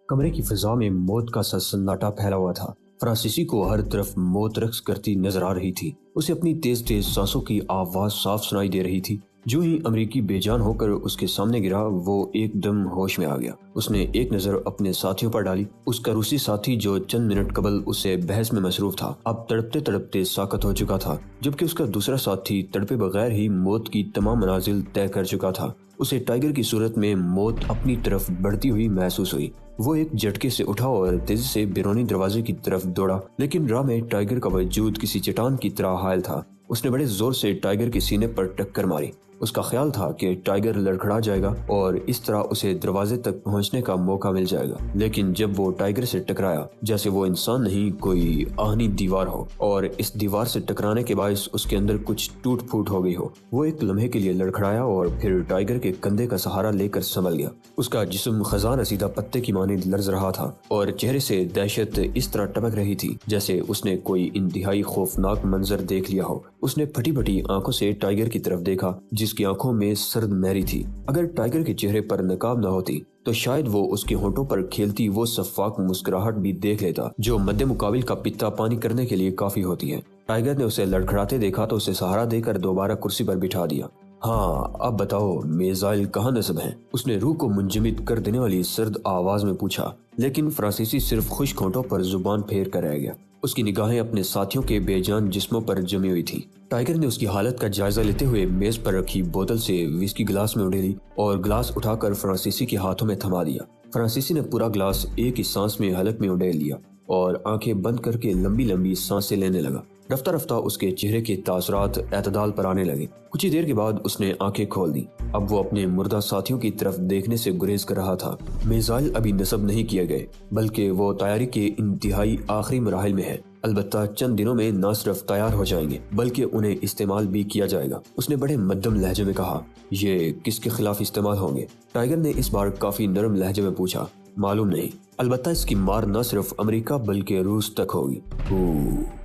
کمرے کی فضا میں موت کا سا سناٹا پھیلا ہوا تھا۔ فرانسیسی کو ہر طرف موت رقص کرتی نظر آ رہی تھی۔ اسے اپنی تیز تیز سانسوں کی آواز صاف سنائی دے رہی تھی۔ جو ہی امریکی بے جان ہو کر اس کے سامنے گرا، وہ ایک دم ہوش میں آ گیا۔ اس نے ایک نظر اپنے ساتھیوں پر ڈالی۔ اس کا روسی ساتھی جو چند منٹ قبل اسے بحث میں مصروف تھا، اب تڑپتے تڑپتے ساکت ہو چکا تھا، جبکہ اس کا دوسرا ساتھی تڑپے بغیر ہی موت کی تمام منازل طے کر چکا تھا۔ اسے ٹائیگر کی صورت میں موت اپنی طرف بڑھتی ہوئی محسوس ہوئی۔ وہ ایک جھٹکے سے اٹھا اور تیزی سے بیرونی دروازے کی طرف دوڑا، لیکن راہ میں ٹائیگر کا وجود کسی چٹان کی طرح حائل تھا۔ اس نے بڑے زور سے ٹائیگر کے سینے پر ٹکر ماری۔ اس کا خیال تھا کہ ٹائیگر لڑکھڑا جائے گا اور اس طرح اسے دروازے تک پہنچنے کا موقع مل جائے گا، لیکن جب وہ ٹائیگر سے ٹکرایا، جیسے وہ انسان نہیں کوئی آہنی دیوار ہو، اور اس دیوار سے ٹکرانے کے باعث اس کے اندر کچھ ٹوٹ پھوٹ ہو گئی ہو، وہ ایک لمحے کے لیے لڑکھڑایا اور پھر ٹائیگر کے کندھے کا سہارا لے کر سنبھل گیا۔ اس کا جسم خزاں رسیدہ پتے کی مانند لرز رہا تھا اور چہرے سے دہشت اس طرح ٹپک رہی تھی جیسے اس نے کوئی انتہائی خوفناک منظر دیکھ لیا ہو۔ اس نے پھٹی پھٹی آنکھوں سے ٹائیگر کی طرف دیکھا، جس کی آنکھوں میں سرد مہری تھی۔ اگر ٹائیگر کے چہرے پر نقاب نہ ہوتی تو شاید وہ اس کے ہونٹوں پر کھیلتی وہ شفاف مسکراہٹ بھی دیکھ لیتا جو مد مقابل کا پتا پانی کرنے کے لیے کافی ہوتی ہے۔ ٹائیگر نے اسے لڑکھڑاتے دیکھا تو اسے سہارا دے کر دوبارہ کرسی پر بٹھا دیا۔ ہاں، اب بتاؤ میزائل کہاں نصب ہیں؟ اس نے روح کو منجمد کر دینے والی سرد آواز میں پوچھا، لیکن فرانسیسی صرف خشک ہونٹوں پر زبان پھیر کر رہ گیا۔ اس کی نگاہیں اپنے ساتھیوں کے بے جان جسموں پر جمی ہوئی تھی۔ ٹائیگر نے اس کی حالت کا جائزہ لیتے ہوئے میز پر رکھی بوتل سے وسکی گلاس میں اڑیلی اور گلاس اٹھا کر فرانسیسی کے ہاتھوں میں تھما دیا۔ فرانسیسی نے پورا گلاس ایک ہی سانس میں حلق میں اڑیل لیا اور آنکھیں بند کر کے لمبی لمبی سانسیں لینے لگا۔ رفتہ رفتہ اس کے چہرے کے تاثرات اعتدال پر آنے لگے۔ کچھ ہی دیر کے بعد اس نے آنکھیں کھول دی۔ اب وہ اپنے مردہ ساتھیوں کی طرف دیکھنے سے گریز کر رہا تھا۔ میزائل ابھی نصب نہیں کیے گئے، بلکہ وہ تیاری کے انتہائی آخری مراحل میں ہے۔ البتہ چند دنوں میں نہ صرف تیار ہو جائیں گے بلکہ انہیں استعمال بھی کیا جائے گا۔ اس نے بڑے مدھم لہجے میں کہا، یہ کس کے خلاف استعمال ہوں گے؟ ٹائیگر نے اس بار کافی نرم لہجے میں پوچھا۔ معلوم نہیں، البتہ اس کی مار نہ صرف امریکہ بلکہ روس تک ہوگی۔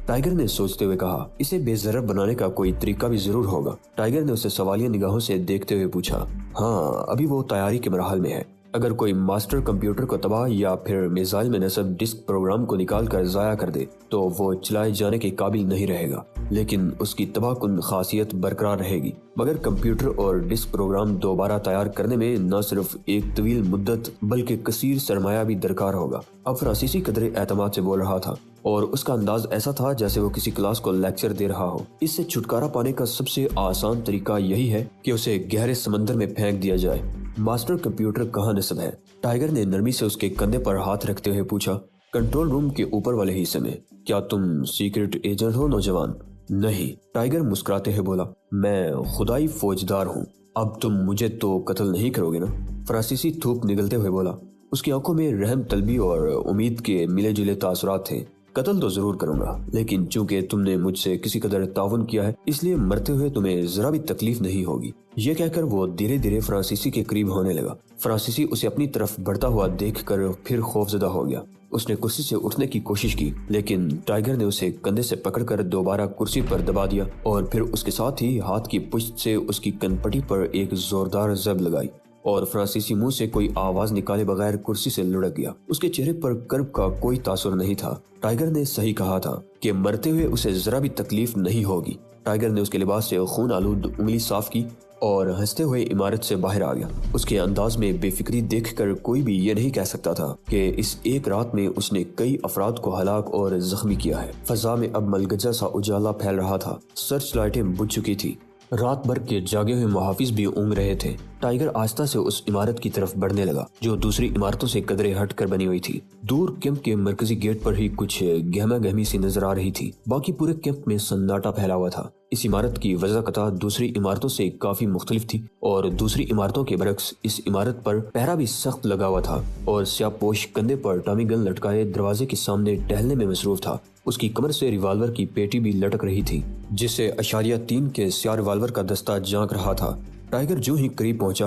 ٹائیگر نے سوچتے ہوئے کہا، اسے بے ضرر بنانے کا کوئی طریقہ بھی ضرور ہوگا۔ ٹائیگر نے اسے سوالیہ نگاہوں سے دیکھتے ہوئے پوچھا۔ ہاں، ابھی وہ تیاری کے مراحل میں ہے۔ اگر کوئی ماسٹر کمپیوٹر کو تباہ یا پھر میزائل میں نصب ڈسک پروگرام کو نکال کر ضائع کر دے تو وہ چلائے جانے کے قابل نہیں رہے گا، لیکن اس کی تباہ کن خاصیت برقرار رہے گی۔ مگر کمپیوٹر اور ڈسک پروگرام دوبارہ تیار کرنے میں نہ صرف ایک طویل مدت بلکہ کثیر سرمایہ بھی درکار ہوگا۔ اب فرانسیسی قدرے اعتماد سے بول رہا تھا اور اس کا انداز ایسا تھا جیسے وہ کسی کلاس کو لیکچر دے رہا ہو۔ اس سے چھٹکارا پانے کا سب سے آسان طریقہ یہی ہے کہ اسے گہرے سمندر میں پھینک دیا جائے۔ ماسٹر کمپیوٹر کہاں نصب ہے؟ ٹائیگر نے نرمی سے اس کے کندھے پر ہاتھ رکھتے ہوئے پوچھا۔ کنٹرول روم کے اوپر والے حصے میں۔ کیا تم سیکرٹ ایجنٹ ہو نوجوان؟ نہیں، ٹائیگر مسکراتے ہوئے بولا، میں خدائی فوجدار ہوں۔ اب تم مجھے تو قتل نہیں کرو گے نا؟ فرانسیسی تھوک نگلتے ہوئے بولا۔ اس کی آنکھوں میں رحم طلبی اور امید کے ملے جلے تاثرات تھے۔ قتل تو ضرور کروں گا، لیکن چونکہ تم نے مجھ سے کسی قدر تعاون کیا ہے اس لیے مرتے ہوئے تمہیں ذرا بھی تکلیف نہیں ہوگی۔ یہ کہہ کر وہ دھیرے دھیرے فرانسیسی کے قریب ہونے لگا۔ فرانسیسی اسے اپنی طرف بڑھتا ہوا دیکھ کر پھر خوفزدہ ہو گیا۔ اس نے کرسی سے اٹھنے کی کوشش کی، لیکن ٹائیگر نے اسے کندھے سے پکڑ کر دوبارہ کرسی پر دبا دیا اور پھر اس کے ساتھ ہی ہاتھ کی پشت سے اس کی کنپٹی پر ایک زوردار ضرب لگائی اور فرانسیسی منہ سے کوئی آواز نکالے بغیر کرسی سے لڑک گیا۔ اس کے چہرے پر کرب کا کوئی تاثر نہیں تھا۔ ٹائیگر نے صحیح کہا تھا کہ مرتے ہوئے اسے ذرا بھی تکلیف نہیں ہوگی۔ ٹائیگر نے اس کے لباس سے خون آلود انگلی صاف کی اور ہنستے ہوئے عمارت سے باہر آ گیا۔ اس کے انداز میں بے فکری دیکھ کر کوئی بھی یہ نہیں کہہ سکتا تھا کہ اس ایک رات میں اس نے کئی افراد کو ہلاک اور زخمی کیا ہے۔ فضا میں اب ملگجہ سا اجالا پھیل رہا تھا۔ سرچ لائٹیں بجھ چکی تھی۔ رات بھر کے جاگے ہوئے محافظ بھی اونگ رہے تھے۔ ٹائیگر آہستہ سے اس عمارت کی طرف بڑھنے لگا جو دوسری عمارتوں سے قدرے ہٹ کر بنی ہوئی تھی۔ دور کیمپ کے مرکزی گیٹ پر ہی کچھ گہما گہمی سی نظر آ رہی تھی، باقی پورے کیمپ میں سناٹا پھیلا ہوا تھا۔ اس عمارت کی وضاقتہ دوسری عمارتوں سے کافی مختلف تھی اور دوسری عمارتوں کے برعکس اس عمارت پر پہرا بھی سخت لگا ہوا تھا اور سیاہ پوش کندھے پر ٹامی گن لٹکائے دروازے کے سامنے ٹہلنے میں مصروف تھا۔ اس کی کمر سے ریوالور کی پیٹی بھی لٹک رہی تھی جسے 3.5 کے سیاہ ریوالور کا دستہ جھانک رہا تھا۔ ٹائیگر جو ہی قریب پہنچا،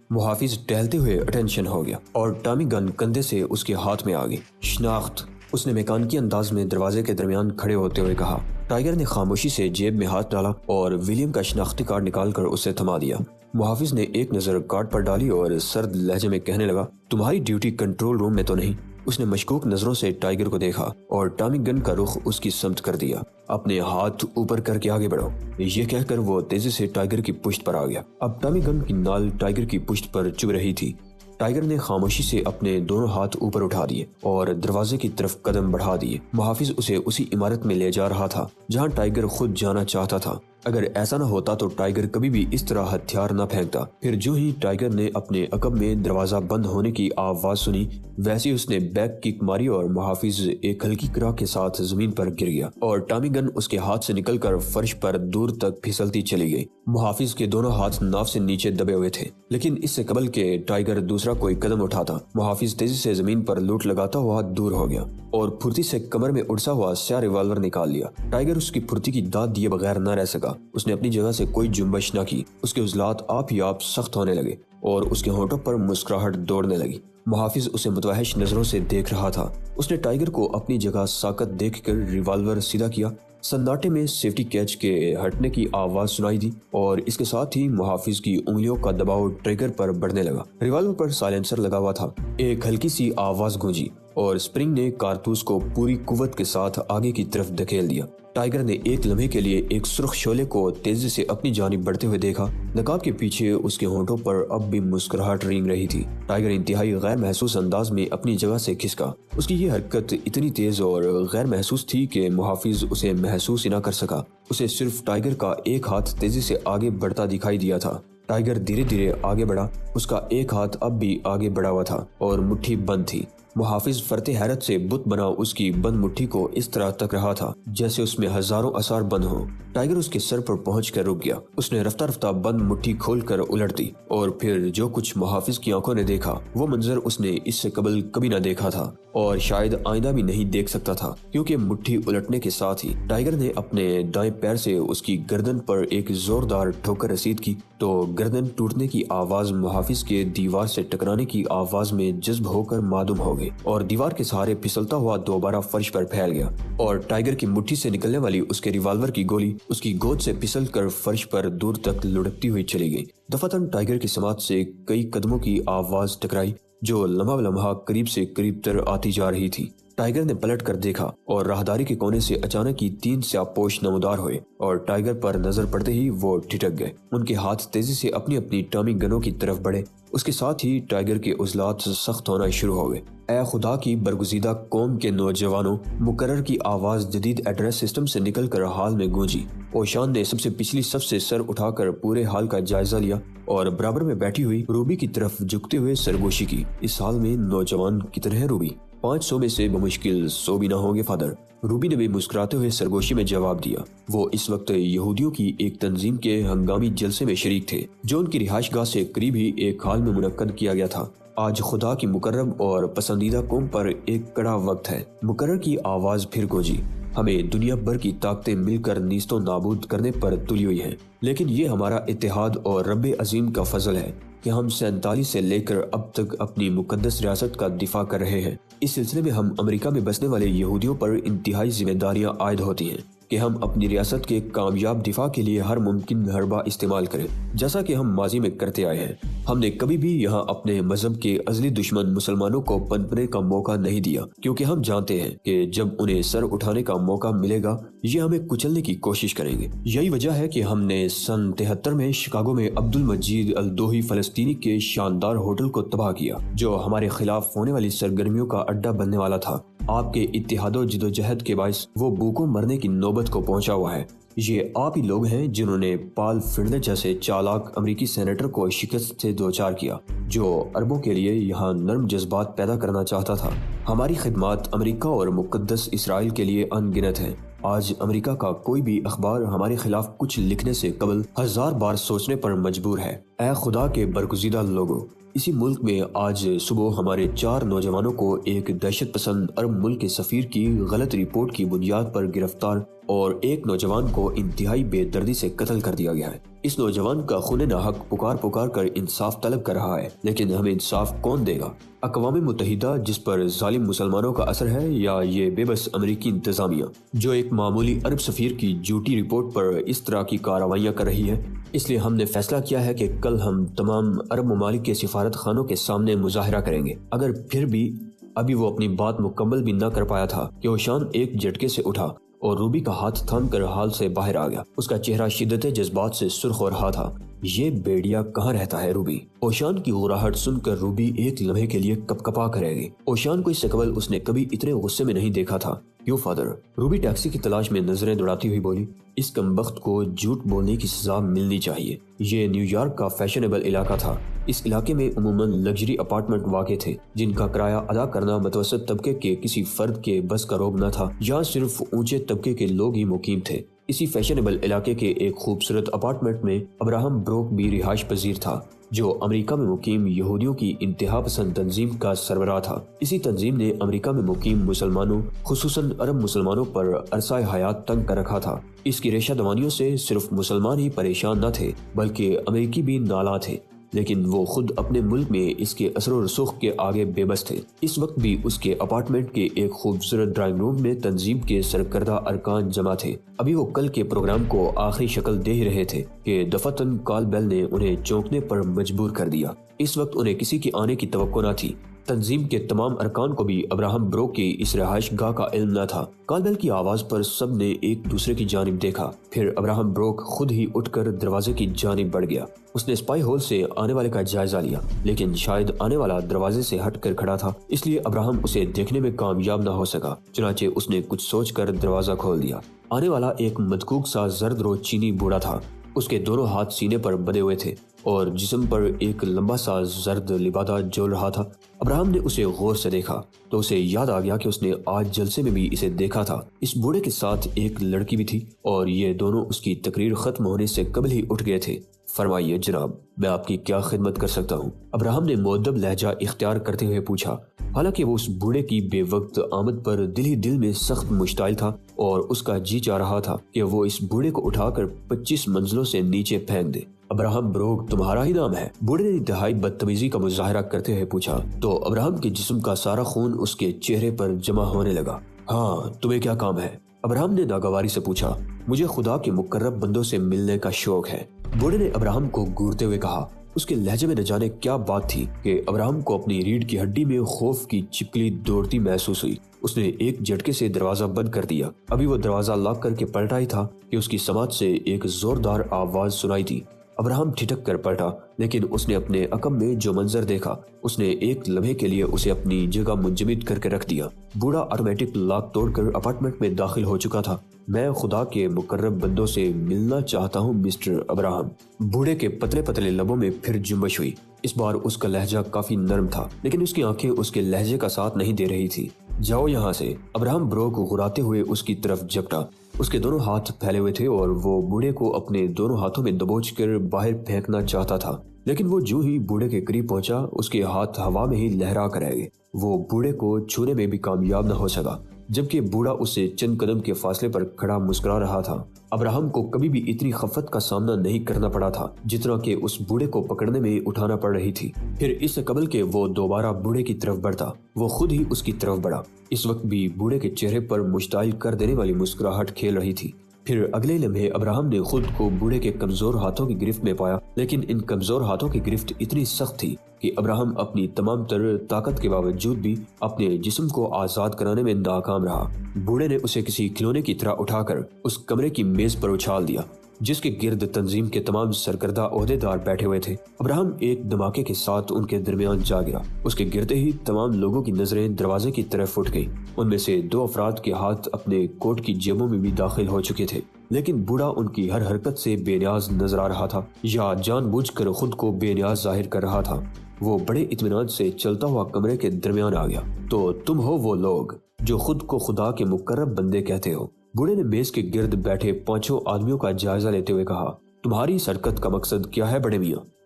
محافظ ٹہلتے ہوئے اٹینشن ہو گیا اور ٹامی گن کندھے سے اس کے ہاتھ میں آ گئی۔ شناخت، اس نے میکانکی انداز میں دروازے کے درمیان کھڑے ہوتے ہوئے کہا۔ ٹائیگر نے خاموشی سے جیب میں ہاتھ ڈالا اور ولیم کا شناختی کارڈ نکال کر اسے تھما دیا۔ محافظ نے ایک نظر کارڈ پر ڈالی اور سرد لہجے میں کہنے لگا، تمہاری ڈیوٹی کنٹرول روم میں تو نہیں؟ اس نے مشکوک نظروں سے ٹائیگر کو دیکھا اور ٹامی گن کا رخ اس کی سمت کر دیا۔ اپنے ہاتھ اوپر کر کے آگے بڑھو، یہ کہہ کر وہ تیزی سے ٹائیگر کی پشت پر آ گیا۔ اب ٹامی گن کی نال ٹائیگر کی پشت پر چبھ رہی تھی۔ ٹائیگر نے خاموشی سے اپنے دونوں ہاتھ اوپر اٹھا دیے اور دروازے کی طرف قدم بڑھا دیے۔ محافظ اسے اسی عمارت میں لے جا رہا تھا جہاں ٹائیگر خود جانا چاہتا تھا۔ اگر ایسا نہ ہوتا تو ٹائیگر کبھی بھی اس طرح ہتھیار نہ پھینکتا۔ پھر جو ہی ٹائیگر نے اپنے عقب میں دروازہ بند ہونے کی آواز سنی، ویسے اس نے بیک کک ماری اور محافظ ایک ہلکی کراک کے ساتھ زمین پر گر گیا اور ٹامی گن اس کے ہاتھ سے نکل کر فرش پر دور تک پھسلتی چلی گئی۔ محافظ کے دونوں ہاتھ ناف سے نیچے دبے ہوئے تھے، لیکن اس سے قبل کہ ٹائیگر دوسرا کوئی قدم اٹھاتا، محافظ تیزی سے زمین پر لوٹ لگاتا ہوا دور ہو گیا اور پھرتی سے کمر میں اڑسا ہوا سیاہ ریوالور نکال لیا۔ ٹائیگر اس کی پھرتی کی داد دیے بغیر نہ رہ سکا۔ اس نے اپنی جگہ سے کوئی جنبش نہ کی۔ اس کے عضلات آپ ہی آپ سخت ہونے لگے اور اس کے ہونٹوں پر مسکراہٹ دوڑنے لگی۔ محافظ اسے متوحش نظروں سے دیکھ رہا تھا۔ اس نے ٹائیگر کو اپنی جگہ ساکت دیکھ کر ریوالور سیدھا کیا۔ سناٹے میں سیفٹی کیچ کے ہٹنے کی آواز سنائی دی اور اس کے ساتھ ہی محافظ کی انگلیوں کا دباؤ ٹریگر پر بڑھنے لگا۔ ریوالور پر سائلنسر لگا ہوا تھا۔ ایک ہلکی سی آواز گونجی اور اسپرنگ نے کارتوس کو پوری قوت کے ساتھ آگے کی طرف دھکیل دیا۔ ٹائیگر نے ایک لمحے کے لیے ایک سرخ شعلے کو تیزی سے اپنی جانب بڑھتے ہوئے دیکھا۔ نقاب کے پیچھے اس کے ہونٹوں پر اب بھی مسکراہٹ رینگ رہی تھی۔ ٹائیگر انتہائی غیر محسوس انداز میں اپنی جگہ سے کھسکا۔ اس کی یہ حرکت اتنی تیز اور غیر محسوس تھی کہ محافظ اسے محسوس ہی نہ کر سکا۔ اسے صرف ٹائیگر کا ایک ہاتھ تیزی سے آگے بڑھتا دکھائی دیا تھا۔ ٹائیگر دھیرے دھیرے آگے بڑھا۔ اس کا ایک ہاتھ اب بھی آگے بڑھا ہوا تھا اور مٹھی بند تھی۔ محافظ فرط حیرت سے بت بنا اس کی بند مٹھی کو اس طرح تک رہا تھا جیسے اس میں ہزاروں آثار بند ہوں۔ ٹائیگر اس کے سر پر پہنچ کر رک گیا۔ اس نے رفتہ رفتہ بند مٹھی کھول کر الٹ دی اور پھر جو کچھ محافظ کی آنکھوں نے دیکھا وہ منظر اس نے اس سے قبل کبھی نہ دیکھا تھا اور شاید آئندہ بھی نہیں دیکھ سکتا تھا، کیونکہ مٹھی الٹنے کے ساتھ ہی ٹائیگر نے اپنے دائیں پیر سے اس کی گردن پر ایک زوردار ٹھوکر رسید کی تو گردن ٹوٹنے کی آواز محافظ کے دیوار سے ٹکرانے کی آواز میں جذب ہو کر معدوم ہو گئی اور دیوار کے سہارے پھسلتا ہوا دوبارہ فرش پر پھیل گیا اور ٹائیگر کی مٹھی سے نکلنے والی اس کے ریوالور کی گولی اس کی گود سے پھسل کر فرش پر دور تک لڑکتی ہوئی چلی گئی۔ دفعتاً ٹائیگر کی سماعت سے کئی قدموں کی آواز ٹکرائی جو لمحہ لمحہ قریب سے قریب تر آتی جا رہی تھی۔ ٹائیگر نے پلٹ کر دیکھا اور راہداری کے کونے سے اچانک ہی 3 سیاہ پوش نمودار ہوئے اور ٹائیگر پر نظر پڑتے ہی وہ ٹھٹک گئے۔ ان کے ہاتھ تیزی سے اپنی اپنی ٹامی گنوں کی طرف بڑھے۔ اس کے ساتھ ہی ٹائیگر کے عضلات سخت ہونا شروع ہو گئے۔ اے خدا کی برگزیدہ قوم کے نوجوانوں، مقرر کی آواز جدید ایڈریس سسٹم سے نکل کر ہال میں گونجی۔ اوشان نے سب سے پچھلی صف سے سر اٹھا کر پورے ہال کا جائزہ لیا اور برابر میں بیٹھی ہوئی روبی کی طرف جھکتے ہوئے سرگوشی کی۔ اس حال میں نوجوان کتنے ہیں روبی؟ 500 میں سے بمشکل 100 بھی نہ ہوں گے فادر، روبی نے بھی مسکراتے ہوئے سرگوشی میں جواب دیا۔ وہ اس وقت یہودیوں کی ایک تنظیم کے ہنگامی جلسے میں شریک تھے جو ان کی رہائش گاہ سے قریب ہی ایک ہال میں منعقد کیا گیا تھا۔ آج خدا کی مقرب اور پسندیدہ قوم پر ایک کڑا وقت ہے۔ مقرر کی آواز پھر گونجی۔ ہمیں دنیا بھر کی طاقتیں مل کر نیست و نابود کرنے پر تلی ہوئی ہیں، لیکن یہ ہمارا اتحاد اور رب عظیم کا فضل ہے کہ ہم 47 سے لے کر اب تک اپنی مقدس ریاست کا دفاع کر رہے ہیں۔ اس سلسلے میں ہم امریکہ میں بسنے والے یہودیوں پر انتہائی ذمہ داریاں عائد ہوتی ہیں کہ ہم اپنی ریاست کے کامیاب دفاع کے لیے ہر ممکن حربہ استعمال کریں، جیسا کہ ہم ماضی میں کرتے آئے ہیں۔ ہم نے کبھی بھی یہاں اپنے مذہب کے ازلی دشمن مسلمانوں کو پنپنے کا موقع نہیں دیا، کیونکہ ہم جانتے ہیں کہ جب انہیں سر اٹھانے کا موقع ملے گا یہ ہمیں کچلنے کی کوشش کریں گے۔ یہی وجہ ہے کہ ہم نے سن 73 میں شکاگو میں عبد المجید الدوحی فلسطینی کے شاندار ہوٹل کو تباہ کیا جو ہمارے خلاف ہونے والی سرگرمیوں کا اڈا بننے والا تھا۔ آپ کے اتحاد و جدوجہد کے باعث وہ بھوکوں مرنے کی نوبت کو پہنچا ہوا ہے۔ یہ آپ ہی لوگ ہیں جنہوں نے پال فنلے جیسے چالاک امریکی سینیٹر کو شکست سے دوچار کیا جو عربوں کے لیے یہاں نرم جذبات پیدا کرنا چاہتا تھا۔ ہماری خدمات امریکہ اور مقدس اسرائیل کے لیے ان گنت ہیں۔ آج امریکہ کا کوئی بھی اخبار ہمارے خلاف کچھ لکھنے سے قبل 1000 بار سوچنے پر مجبور ہے۔ اے خدا کے برگزیدہ لوگوں، اسی ملک میں آج صبح ہمارے 4 نوجوانوں کو ایک دہشت پسند عرب ملک کے سفیر کی غلط رپورٹ کی بنیاد پر گرفتار اور ایک نوجوان کو انتہائی بے دردی سے قتل کر دیا گیا ہے۔ اس نوجوان کا خون ناحق پکار پکار کر انصاف طلب کر رہا ہے، لیکن ہمیں انصاف کون دے گا؟ اقوام متحدہ جس پر ظالم مسلمانوں کا اثر ہے، یا یہ بے بس امریکی انتظامیہ جو ایک معمولی عرب سفیر کی جھوٹی رپورٹ پر اس طرح کی کارروائیاں کر رہی ہے؟ اس لیے ہم نے فیصلہ کیا ہے کہ کل ہم تمام عرب ممالک کے سفارت خانوں کے سامنے مظاہرہ کریں گے۔ اگر پھر بھی ابھی وہ اپنی بات مکمل بھی نہ کر پایا تھا کہ اوشان ایک جھٹکے سے اٹھا اور روبی کا ہاتھ تھام کر ہال سے باہر آ گیا۔ اس کا چہرہ شدت جذبات سے سرخ ہو رہا تھا۔ یہ بیڑیا کہاں رہتا ہے روبی؟ اوشان کی غراہٹ سن کر روبی ایک لمحے کے لیے کپ کپا کرے گی۔ اوشان کو اس سے قبل اس نے کبھی اتنے غصے میں نہیں دیکھا تھا۔ کیوں فادر؟ روبی ٹیکسی کی تلاش میں نظریں دوڑاتی ہوئی بولی۔ اس کمبخت کو جھوٹ بولنے کی سزا ملنی چاہیے۔ یہ نیو یارک کا فیشنیبل علاقہ تھا۔ اس علاقے میں عموماً لگژری اپارٹمنٹ واقع تھے جن کا کرایہ ادا کرنا متوسط طبقے کے کسی فرد کے بس کا روگ نہ تھا۔ یہاں صرف اونچے طبقے کے لوگ ہی مقیم تھے۔ اسی فیشنیبل علاقے کے ایک خوبصورت اپارٹمنٹ میں ابراہم بروک بھی رہائش پذیر تھا، جو امریکہ میں مقیم یہودیوں کی انتہا پسند تنظیم کا سربراہ تھا۔ اسی تنظیم نے امریکہ میں مقیم مسلمانوں، خصوصاً عرب مسلمانوں پر عرصہ حیات تنگ کر رکھا تھا۔ اس کی ریشہ دوانیوں سے صرف مسلمان ہی پریشان نہ تھے بلکہ امریکی بھی نالاں تھے، لیکن وہ خود اپنے ملک میں اس کے اثر و رسوخ کے آگے بے بس تھے۔ اس وقت بھی اس کے اپارٹمنٹ کے ایک خوبصورت ڈرائنگ روم میں تنظیم کے سرکردہ ارکان جمع تھے۔ ابھی وہ کل کے پروگرام کو آخری شکل دے ہی رہے تھے کہ دفعتاً کال بیل نے انہیں چونکنے پر مجبور کر دیا۔ اس وقت انہیں کسی کے آنے کی توقع نہ تھی۔ تنظیم کے تمام ارکان کو بھی ابراہم بروک کی اس رہائش گاہ کا علم نہ تھا۔ کال بیل کی آواز پر سب نے ایک دوسرے کی جانب دیکھا، پھر ابراہم بروک خود ہی اٹھ کر دروازے کی جانب بڑھ گیا۔ اس نے اسپائی ہول سے آنے والے کا جائزہ لیا، لیکن شاید آنے والا دروازے سے ہٹ کر کھڑا تھا، اس لیے ابراہم اسے دیکھنے میں کامیاب نہ ہو سکا۔ چنانچہ اس نے کچھ سوچ کر دروازہ کھول دیا۔ آنے والا ایک مدکوک سا زرد رو چینی بوڑھا تھا۔ اس کے دونوں ہاتھ سینے پر بندھے ہوئے تھے اور جسم پر ایک لمبا سا زرد لبادہ جول رہا تھا۔ ابراہم نے اسے غور سے دیکھا تو اسے یاد آ گیا کہ اس نے آج جلسے میں بھی اسے دیکھا تھا۔ اس بوڑھے کے ساتھ ایک لڑکی بھی تھی اور یہ دونوں اس کی تقریر ختم ہونے سے قبل ہی اٹھ گئے تھے۔ فرمائیے جناب، میں آپ کی کیا خدمت کر سکتا ہوں؟ ابراہم نے مؤدب لہجہ اختیار کرتے ہوئے پوچھا، حالانکہ وہ اس بوڑھے کی بے وقت آمد پر دل ہی دل میں سخت مشتعل تھا اور اس کا جی چاہ رہا تھا کہ وہ اس بوڑھے کو اٹھا کر 25 منزلوں سے نیچے پھینک دے۔ ابراہم بروک تمہارا ہی نام ہے؟ بوڑھے نے انتہائی بدتمیزی کا مظاہرہ کرتے ہوئے پوچھا تو ابراہم کے جسم کا سارا خون اس کے چہرے پر جمع ہونے لگا۔ ہاں، تمہیں کیا کام ہے؟ ابراہم نے ناگواری سے پوچھا۔ مجھے خدا کے مقرب بندوں سے ملنے کا شوق ہے، بوڑھے نے ابراہم کو گورتے ہوئے کہا۔ اس کے لہجے میں نہ جانے کیا بات تھی کہ ابراہم کو اپنی ریڑھ کی ہڈی میں خوف کی چپکلی دوڑتی محسوس ہوئی۔ اس نے ایک جھٹکے سے دروازہ بند کر دیا۔ ابھی وہ دروازہ لاک کر کے پلٹا ہی تھا کہ اس کی سماعت سے ایک زوردار آواز سنائی دی۔ ابراہم ٹھٹک کر پلٹا، لیکن اس نے اپنے عقب میں جو منظر دیکھا اس نے ایک لمحے کے لیے اسے اپنی جگہ منجمد کر کے رکھ دیا۔ بوڑھا آٹومیٹک لاک توڑ کر اپارٹمنٹ میں داخل ہو چکا تھا۔ میں خدا کے مقرب بندوں سے ملنا چاہتا ہوں مسٹر ابراہم۔ بوڑھے کے پتلے پتلے لبوں میں پھر جنبش ہوئی۔ اس بار اس کا لہجہ کافی نرم تھا، لیکن اس کی آنکھیں اس کے لہجے کا ساتھ نہیں دے رہی تھی۔ جاؤ یہاں سے، ابراہم بروک غراتے ہوئے اس کی طرف جھپٹا۔ اس کے دونوں ہاتھ پھیلے ہوئے تھے اور وہ بوڑھے کو اپنے دونوں ہاتھوں میں دبوچ کر باہر پھینکنا چاہتا تھا، لیکن وہ جو ہی بوڑھے کے قریب پہنچا اس کے ہاتھ ہوا میں ہی لہرا کر رہ گئے۔ وہ بوڑھے کو چھونے میں بھی کامیاب نہ ہو سکا، جبکہ بوڑھا اس سے چند قدم کے فاصلے پر کھڑا مسکرا رہا تھا۔ ابراہم کو کبھی بھی اتنی خفت کا سامنا نہیں کرنا پڑا تھا جتنا کہ اس بوڑھے کو پکڑنے میں اٹھانا پڑ رہی تھی۔ پھر اس سے قبل کہ وہ دوبارہ بوڑھے کی طرف بڑھتا، وہ خود ہی اس کی طرف بڑھا۔ اس وقت بھی بوڑھے کے چہرے پر مشتعل کر دینے والی مسکراہٹ کھیل رہی تھی۔ پھر اگلے لمحے ابراہم نے خود کو بوڑھے کے کمزور ہاتھوں کی گرفت میں پایا، لیکن ان کمزور ہاتھوں کی گرفت اتنی سخت تھی کہ ابراہم اپنی تمام تر طاقت کے باوجود بھی اپنے جسم کو آزاد کرانے میں ناکام رہا۔ بوڑھے نے اسے کسی کھلونے کی طرح اٹھا کر اس کمرے کی میز پر اچھال دیا جس کے گرد تنظیم کے تمام سرکردہ عہدیدار بیٹھے ہوئے تھے۔ ابراہم ایک دھماکے کے ساتھ ان کے درمیان جا گرا۔ اس کے گرتے ہی تمام لوگوں کی نظریں دروازے کی طرف اٹھ گئیں۔ ان میں سے 2 افراد کے ہاتھ اپنے کوٹ کی جیبوں میں بھی داخل ہو چکے تھے، لیکن بوڑھا ان کی ہر حرکت سے بے نیاز نظر آ رہا تھا یا جان بوجھ کر خود کو بے نیاز ظاہر کر رہا تھا۔ وہ بڑے اطمینان سے چلتا ہوا کمرے کے درمیان آ گیا۔ تو تم ہو وہ لوگ جو خود کو خدا کے مقرب بندے کہتے ہو؟ بوڑھے نے میز کے گرد بیٹھے 5 آدمیوں کا جائزہ لیتے ہوئے کہا۔ تمہاری اس حرکت کا مقصد کیا ہے بڑے میاں؟